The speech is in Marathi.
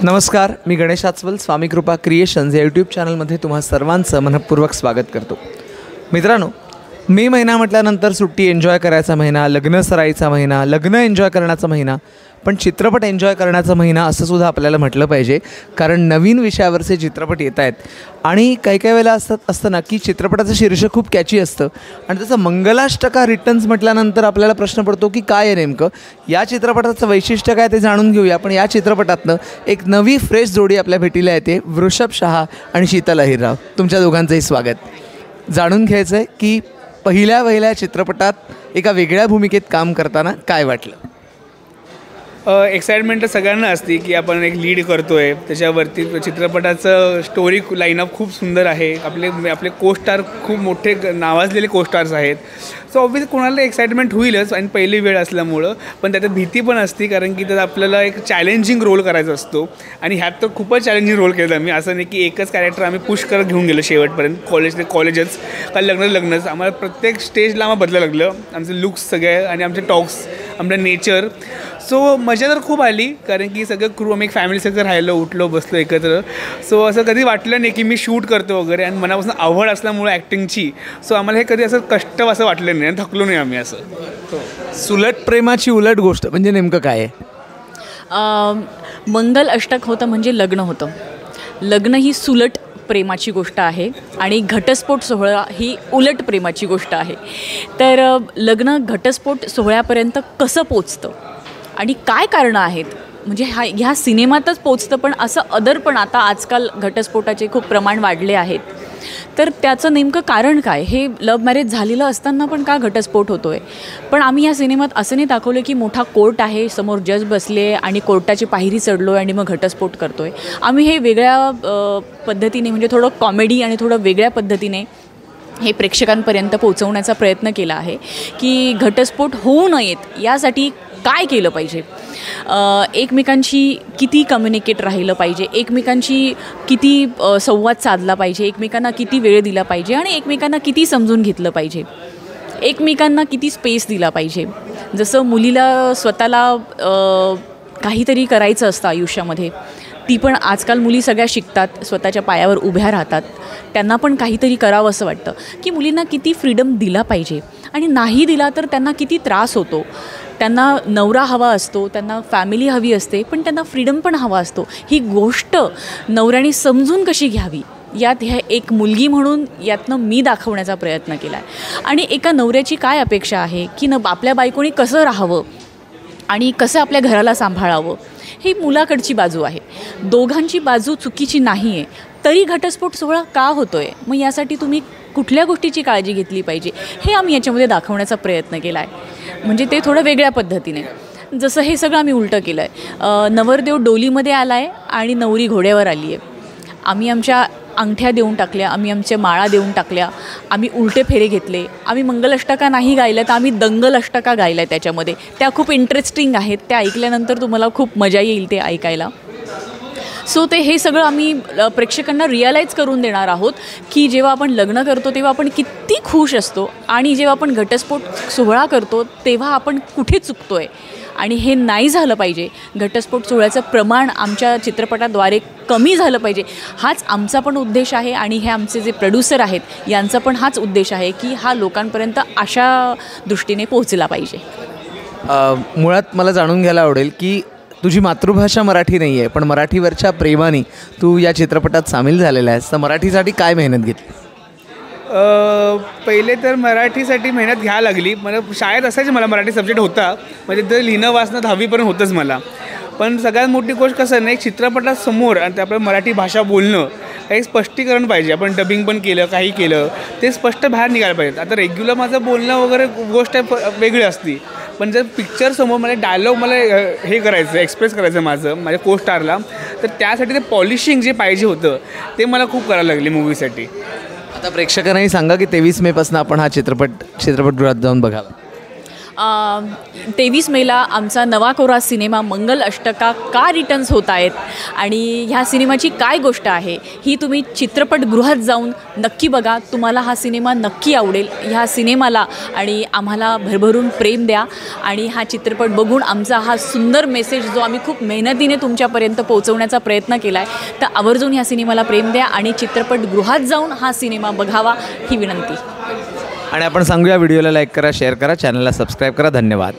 नमस्कार, मी गणेश आचवल स्वामी कृपा क्रिएशन्स या यूट्यूब चॅनलमध्ये तुम्हा सर्वांचं मनपूर्वक स्वागत करतो. मित्रांनो, मे महिना म्हटल्यानंतर सुट्टी एन्जॉय करायचा महिना, लग्न सराईचा महिना, लग्न एन्जॉय करण्याचा महिना, पण चित्रपट एन्जॉय करण्याचा महिना असं सुद्धा आपल्याला म्हटलं पाहिजे. कारण नवीन विषयावरचे चित्रपट येत आहेत आणि काही वेळेला असतं ना की चित्रपटाचं शीर्षक खूप कॅची असतं आणि त्याचं मंगलाष्टका रिटर्न्स म्हटल्यानंतर आपल्याला प्रश्न पडतो की काय आहे नेमकं, या चित्रपटाचं वैशिष्ट्य काय ते जाणून घेऊया. पण या चित्रपटातनं एक नवी फ्रेश जोडी आपल्या भेटीला येते, वृषभ शहा आणि शीतल अहिरराव. तुमच्या दोघांचंही स्वागत. जाणून घ्यायचं आहे की पहिल्या चित्रपटात एका वेगळ्या भूमिकेत काम करताना काय वाटलं. एक्साइटमेंट तर सगळ्यांना असते की आपण एक लीड करतो आहे, त्याच्यावरती चित्रपटाचं स्टोरी लाईनअप खूप सुंदर आहे. आपले को स्टार खूप मोठे नावाजलेले को स्टार्स आहेत. सो ऑब्वियसली कोणाला एक्साइटमेंट होईलच आणि पहिली वेळ असल्यामुळं, पण त्यात भीती पण असते कारण की त्यात आपल्याला एक चॅलेंजिंग रोल करायचा असतो आणि ह्यात तर खूपच चॅलेंजिंग रोल केला आम्ही. असं नाही की एकच कॅरेक्टर आम्ही पुश करत घेऊन गेलो शेवटपर्यंत. कॉलेजच का लग्नच आम्हाला प्रत्येक स्टेजला आम्हाला बदलायला लागलं. आमचे लुक्स सगळे आणि आमचे टॉक्स, आमचं नेचर. सो मजा तर खूप आली कारण की सगळं क्रू आम्ही एक फॅमिली सगळं राहिलो, उठलो बसलो एकत्र. सो असं कधी वाटलं नाही की मी शूट करतो वगैरे, आणि मनापासून आवड असल्यामुळे ॲक्टिंगची. सो आम्हाला हे कधी असं कष्ट असं वाटलं नाही, थकलो नाही आम्ही असं. सुलट प्रेमाची उलट गोष्ट म्हणजे नेमकं काय आहे. मंगल अष्टक होतं म्हणजे लग्न होतं. लग्न ही सुलट प्रेमाची गोष्ट आहे आणि घटस्फोट सोहळा ही उलट प्रेमाची गोष्ट आहे. तर लग्न घटस्फोट सोहळ्यापर्यंत कसं पोचतं आणि काय कारणं आहेत, म्हणजे ह्या सिनेमातच पोचतं, पण असं अदर पण आता आजकाल घटस्फोटाचे खूप प्रमाण वाढले आहेत. तर त्याचं नेमकं कारण काय, हे लव्ह मॅरेज झालेलं असताना पण का घटस्फोट होतो आहे. पण आम्ही या सिनेमात असं नाही दाखवलं की मोठा कोर्ट आहे, समोर जज बसले आणि कोर्टाची पायरी चढलो आणि मग घटस्फोट करतो आहे. आम्ही हे वेगळ्या पद्धतीने, म्हणजे थोडं कॉमेडी आणि थोडं वेगळ्या पद्धतीने हे प्रेक्षकांपर्यंत पोहोचवण्याचा प्रयत्न केला आहे की घटस्फोट होऊ नयेत यासाठी काय केलं पाहिजे, एकमेकांशी किती कम्युनिकेट राहिलं पाहिजे, एकमेकांशी किती संवाद साधला पाहिजे, एकमेकांना किती वेळ दिला पाहिजे आणि एकमेकांना किती समजून घेतलं पाहिजे, एकमेकांना किती स्पेस दिला पाहिजे. जसं मुलीला स्वतःला काहीतरी करायचं असतं आयुष्यामध्ये, ती पण आजकाल मुली सगळ्या शिकतात, स्वतःच्या पायावर उभ्या राहतात, त्यांना पण काहीतरी करावं असं वाटतं की मुलींना किती फ्रीडम दिला पाहिजे आणि नाही दिला तर त्यांना किती त्रास होतो. त्यांना नवरा हवा असतो, त्यांना फॅमिली हवी असते, पण त्यांना फ्रीडम पण हवा असतो. ही गोष्ट नवऱ्याने समजून कशी घ्यावी यात ह्या एक मुलगी म्हणून यातनं मी दाखवण्याचा प्रयत्न केला आहे. आणि एका नवऱ्याची काय अपेक्षा आहे की आपल्या बायकोनी कसं राहावं आणि कसं आपल्या घराला सांभाळावं, ही मुलाकडची बाजू आहे. दोघांची बाजू चुकीची नाही आहे, तरी घटस्फोट सोहळा का होतो आहे, मग यासाठी तुम्ही कुठल्या गोष्टीची काळजी घेतली पाहिजे हे आम्ही याच्यामध्ये दाखवण्याचा प्रयत्न केला आहे. म्हणजे ते थोडं वेगळ्या पद्धतीने. जसं हे सगळं आम्ही उलटं केलं आहे. नवरदेव डोलीमध्ये आला आहे आणि नवरी घोड्यावर आली आहे. आम्ही आमच्या अंगठ्या देऊन टाकल्या, आम्ही आमच्या माळा देऊन टाकल्या, आम्ही उलटे फेरे घेतले, आम्ही मंगलाष्टका नाही गायल्या तर आम्ही दंगलाष्टका गायल्या त्याच्यामध्ये. त्या खूप इंटरेस्टिंग आहेत, त्या ऐकल्यानंतर तुम्हाला खूप मजा येईल ते ऐकायला. सो हे सगळं आम्ही प्रेक्षकांना रिअलाईज करून देणार आहोत की जेव्हा आपण लग्न करतो तेव्हा आपण किती खुश असतो आणि जेव्हा आपण घटस्फोट सोहळा करतो तेव्हा आपण कुठे चुकतो आहे आणि हे नाही झालं पाहिजे. घटस्फोट सोहळ्याचं प्रमाण आमच्या चित्रपटाद्वारे कमी झालं पाहिजे, हाच आमचा पण उद्देश आहे. आणि हे आमचे जे प्रोड्युसर आहेत यांचा पण हाच उद्देश आहे की हा लोकांपर्यंत अशा दृष्टीने पोहोचला पाहिजे. मुळात मला जाणून घ्यायला आवडेल की तुझी मातृभाषा मराठी नाही आहे, पण मराठीवरच्या प्रेमाने तू या चित्रपटात सामील झालेला आहेस, तर मराठीसाठी काय मेहनत घेतली. पहिले तर मराठीसाठी मेहनत घ्यायला लागली. मला शाळेत असायची, मला मराठी सब्जेक्ट होता, म्हणजे तर लिहिणं वाचणं 10वीपर्यंत होतंच मला. पण सगळ्यात मोठी गोष्ट कसं नाही, चित्रपटासमोर आणि ते आपलं मराठी भाषा बोलणं काही स्पष्टीकरण पाहिजे. आपण डबिंग पण केलं, काही केलं, ते स्पष्ट बाहेर निघायला पाहिजेत. आता रेग्युलर माझं बोलणं वगैरे गोष्ट वेगळी असती, पण जर पिक्चरसमोर मला डायलॉग मला हे करायचं, एक्सप्रेस करायचं माझ्या को स्टारला, तर त्यासाठी ते पॉलिशिंग जे पाहिजे होतं ते मला खूप करायला लागली मूवीसाठी. आता प्रेक्षकांनाही सांगा की 23 मेपासून आपण हा चित्रपटगृहात जाऊन बघावा. 23 मेला आमचा नवा कोरा सिनेमा मंगल अष्टका का रिटर्न्स होत आहेत आणि ह्या सिनेमाची काय गोष्ट आहे ही तुम्ही चित्रपटगृहात जाऊन नक्की बघा. तुम्हाला हा सिनेमा नक्की आवडेल. ह्या सिनेमाला आणि आम्हाला भरभरून प्रेम द्या आणि हा चित्रपट बघून आमचा हा सुंदर मेसेज जो आम्ही खूप मेहनतीने तुमच्यापर्यंत पोहोचवण्याचा प्रयत्न केला आहे तर आवर्जून ह्या सिनेमाला प्रेम द्या आणि चित्रपटगृहात जाऊन हा सिनेमा बघावा ही विनंती. आणि आपण सांगूया व्हिडिओला लाईक करा, शेअर करा, चॅनलला सबस्क्राईब करा. धन्यवाद.